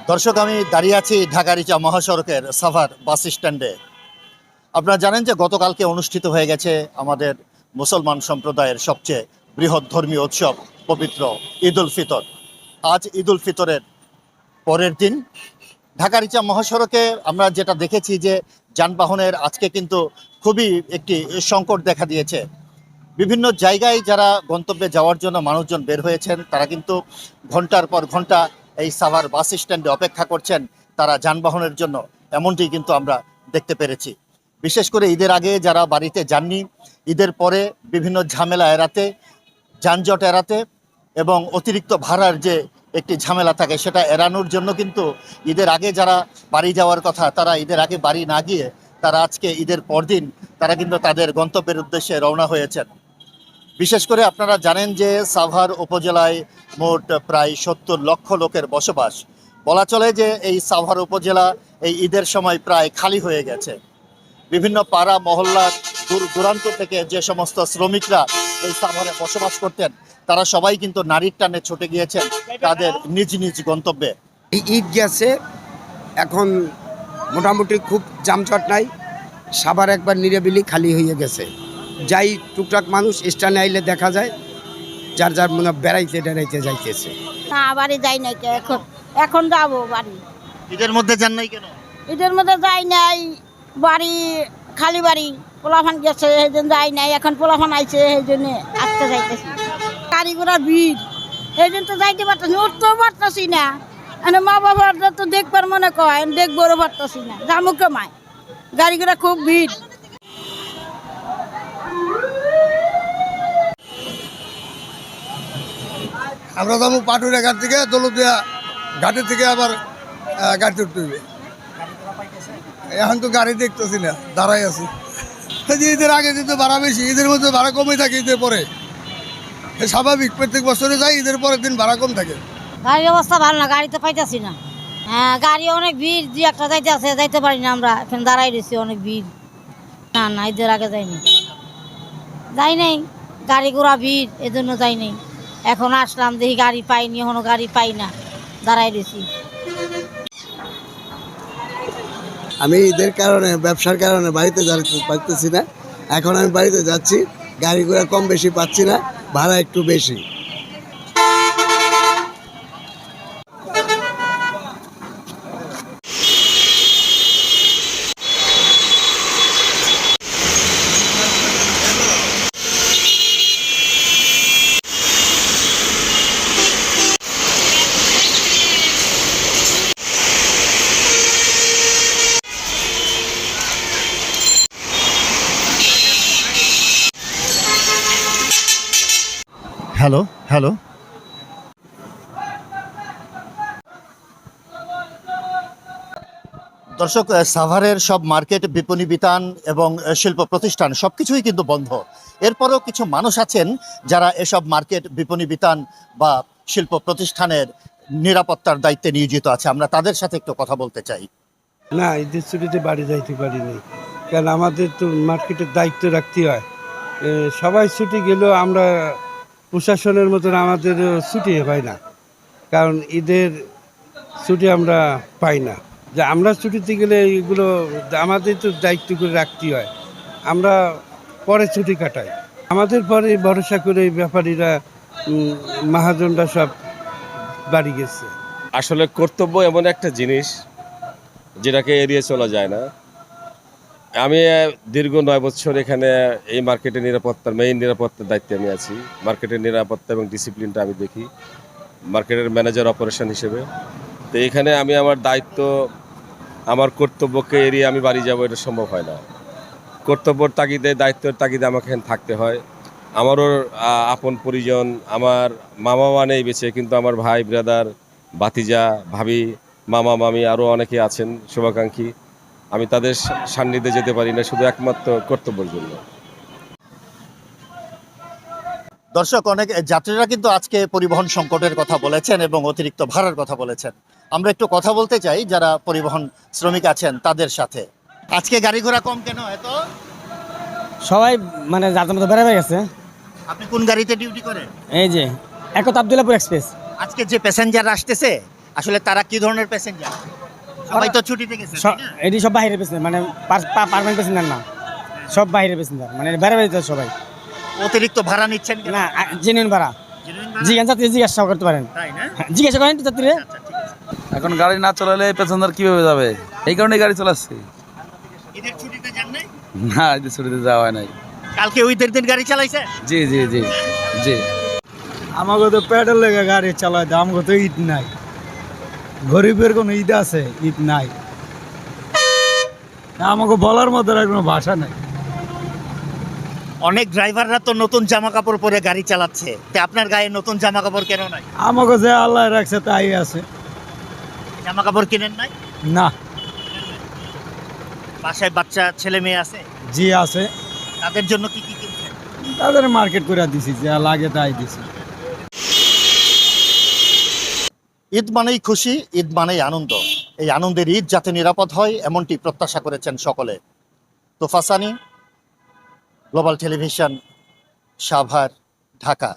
দর্শক, আমি দাঁড়িয়ে আছি ঢাকা রিচা মহাসড়কের সাভার বাস স্ট্যান্ডে। আপনারা জানেন যে গতকালকে অনুষ্ঠিত হয়ে গেছে আমাদের মুসলমান সম্প্রদায়ের সবচেয়ে বৃহৎ ধর্মীয় উৎসব পবিত্র ঈদ উল ফিতর। আজ ঈদ উল ফিতরের পরের দিন ঢাকা রিচা মহাসড়কে আমরা যেটা দেখেছি যে যানবাহনের আজকে কিন্তু খুবই একটি সংকট দেখা দিয়েছে। বিভিন্ন জায়গায় যারা গন্তব্যে যাওয়ার জন্য মানুষজন বের হয়েছেন, তারা কিন্তু ঘন্টার পর ঘন্টা এই সাভার বাস স্ট্যান্ডে অপেক্ষা করছেন তারা যানবাহনের জন্য, এমনটি কিন্তু আমরা দেখতে পেরেছি। বিশেষ করে ঈদের আগে যারা বাড়িতে যাননি, ঈদের পরে বিভিন্ন ঝামেলা এড়াতে, যানজট এড়াতে এবং অতিরিক্ত ভাড়ার যে একটি ঝামেলা থাকে সেটা এড়ানোর জন্য কিন্তু ঈদের আগে যারা বাড়ি যাওয়ার কথা, তারা ঈদের আগে বাড়ি না গিয়ে তারা আজকে ঈদের পরদিন তারা কিন্তু তাদের গন্তব্যের উদ্দেশ্যে রওনা হয়েছেন। বিশেষ করে আপনারা জানেন যে সাভার উপজেলায় মোট প্রায় ৭০ লক্ষ লোকের বসবাস। বলা চলে যে এই সাভার উপজেলা এই ঈদের সময় প্রায় খালি হয়ে গেছে। বিভিন্ন পাড়া মহল্লার দূর দূরান্ত থেকে যে সমস্ত শ্রমিকরা এই সাভারে বসবাস করতেন, তারা সবাই কিন্তু নারীর টানে ছুটে গিয়েছেন তাদের নিজ নিজ গন্তব্যে। এই ঈদ গেছে, এখন মোটামুটি খুব জামজট নাই। সাভার একবার নিরিবিলি খালি হয়ে গেছে। যাই টুকটাক মানুষ স্ট্যান্ডে আইলে দেখা যায় যার যার মনে বেড়াইতে যাইতেছে। না, বাড়ি যাই নাই, এখন যাবো বাড়ি। ঈদের মধ্যে যান নাই কেন? ঈদের মধ্যে যাই নাই, বাড়ি খালি বাড়ি, পোলাফান গেছে সেই জন্য যাই নাই। এখন পোলাফান আইছে সেই জন্য আসতে যাইতেছি। গাড়ি ঘোড়া ভিড়, সেই জন্য তো যাইতে পারতেছি, উঠতেও পারতেছি না। মা বাবার তো দেখবার মনে কয়, দেখবোরও পারতেছি না, যামু কমায়, গাড়ি ঘোড়া খুব ভিড়। আমরা যাবো পাটুরিয়া ঘাট থেকে দৌলতদিয়া ঘাটের থেকে আবার গাড়ি উঠতে হবে। এখন তো গাড়ি দেখতেছি না, দাঁড়াই আছি। ঈদের আগে কিন্তু ভাড়া বেশি, ঈদের মধ্যে ভাড়া কমই থাকে, ঈদের পরে স্বাভাবিক প্রত্যেক বছরে যাই, ঈদের পরের দিন ভাড়া কম থাকে। গাড়ির অবস্থা ভালো না, গাড়িতে পাইতেছি না। হ্যাঁ, গাড়ি অনেক ভিড়, দুই একটা যাইতে আছে, যাইতে পারি না। আমরা এখন দাঁড়াই রয়েছি, অনেক ভিড়। না না, ঈদের আগে যাই নাই, গাড়ি ঘোড়া ভিড়, এজন্য যাই নাই। এখন আসলাম, দেখি গাড়ি পাইনি, এখনো গাড়ি পাই না, দাঁড়াই রয়েছি। আমি ঈদের কারণে, ব্যবসার কারণে বাড়িতে পারতেছি না। এখন আমি বাড়িতে যাচ্ছি, গাড়ি ঘোড়া কম বেশি পাচ্ছি না, ভাড়া একটু বেশি। হ্যালো হ্যালো দর্শক, সাভারের সব মার্কেট, বিপণী বিতান এবং শিল্প প্রতিষ্ঠান সবকিছুই কিন্তু বন্ধ। এরপরেও কিছু মানুষ আছেন যারা এসব মার্কেট, বিপণী বিতান বা শিল্প প্রতিষ্ঠানের নিরাপত্তার দায়িত্বে নিয়োজিত আছে। আমরা তাদের সাথে একটু কথা বলতে চাই। না, ঈদের ছুটিতে বাড়ি যাইতে পারিনি, কারণ আমাদের তো মার্কেটের দায়িত্ব রাখতে হয়। সবাই ছুটি গেলেও আমরা প্রশাসনের মতন আমাদের ছুটি হয় না, কারণ ঈদের ছুটি আমরা পাই না। যে আমরা ছুটিতে গেলে এগুলো আমাদের তো দায়িত্ব করে রাখতে হয়, আমরা পরে ছুটি কাটাই। আমাদের পরে ভরসা করে ব্যাপারীরা, মহাজনরা সব বাড়ি গেছে। আসলে কর্তব্য এমন একটা জিনিস যেটাকে এড়িয়ে চলা যায় না। আমি দীর্ঘ 9 বছর এখানে এই মার্কেটের নিরাপত্তার, মেইন নিরাপত্তার দায়িত্বে আমি আছি। মার্কেটের নিরাপত্তা এবং ডিসিপ্লিনটা আমি দেখি মার্কেটের ম্যানেজার অপারেশন হিসেবে। তো এখানে আমি আমার দায়িত্ব, আমার কর্তব্যকে এড়িয়ে আমি বাড়ি যাব, এটা সম্ভব হয় না। কর্তব্যর তাগিদে, দায়িত্বের তাগিদে আমাকে এখানে থাকতে হয়। আমারও আপন পরিজন, আমার মামা নেই বেঁচে, কিন্তু আমার ভাই, ব্রাদার, ভাতিজা, ভাবি, মামা, মামি আরও অনেকে আছেন শুভাকাঙ্ক্ষী। আমি তাদের সান্নিধ্যে যেতে পারি না শুধু একমাত্র কর্তব্যের জন্য। দর্শক, অনেক যাত্রীরা কিন্তু আজকে পরিবহন সংকটের কথা বলেছেন এবং অতিরিক্ত ভাড়ার কথা বলেছেন। আমরা একটু কথা বলতে চাই যারা পরিবহন শ্রমিক আছেন তাদের সাথে। আজকে গাড়ি ঘোড়া কম কেন? এত সবাই মানে যার মতো বেড়ে গেছে। আপনি কোন গাড়িতে ডিউটি করেন? এই যে একত আব্দুল্লাহপুর এক্সপ্রেস। আজকে যে প্যাসেঞ্জার আসতেছে আসলে তারা কি ধরনের প্যাসেঞ্জার? সবাই তো ছুটিতে গেছে, তাই না? এটি সব বাইরের প্যাসেঞ্জার, মানে পারমানেন্ট প্যাসেঞ্জার না, সব বাইরের প্যাসেঞ্জার, মানে বেড়ে বেড়ে সবাই। অতিরিক্ত ভাড়া নিচ্ছেন কেন? না, জেনুইন ভাড়া। Genuine ভাড়া? জিজ্ঞাসা জিজ্ঞাসা করতে পারেন, তাই না? জিজ্ঞাসা করেন তো যাত্রীরা। আচ্ছা, ঠিক আছে। এখন গাড়ি না চালালে প্যাসেঞ্জার কিভাবে যাবে? এই কারণে গাড়ি চালাচ্ছি। ঈদের ছুটিতে যান নাই? না, এই ছুটিতে যাওয়া হয় নাই। কালকে ঈদের দিন গাড়ি চালাইছে? জি জি জি জি। আমাকে তো পেট্রোল লেগে গাড়ি চালায়, আমাকে তো ঈদ নাই। গরিবের কোনো ঈদ আছে? ঈদ নাই। আমাকে বলার মতো আর কোনো ভাষা নাই। অনেক ড্রাইভাররা তো নতুন জামা কাপড় পরে গাড়ি চালাচ্ছে, তা আপনার গায়ে নতুন জামা কাপড় কেন নাই? আমাকে যে আল্লাহ রাখছে তাই আছে। জামা কাপড় কিনেন নাই? না। বাসায় বাচ্চা ছেলে মেয়ে আছে? জি আছে, তাদের জন্য কি কি কিনছেন? তাদের মার্কেট করে দিছি, যা লাগে তাই দিছি। ঈদ মানেই খুশি, ঈদ মানেই আনন্দ। এই আনন্দের ঈদ যাতে নিরাপদ হয় এমনটি প্রত্যাশা করেছেন সকলে। তোফা সানি, গ্লোবাল টেলিভিশন, সাভার, ঢাকা।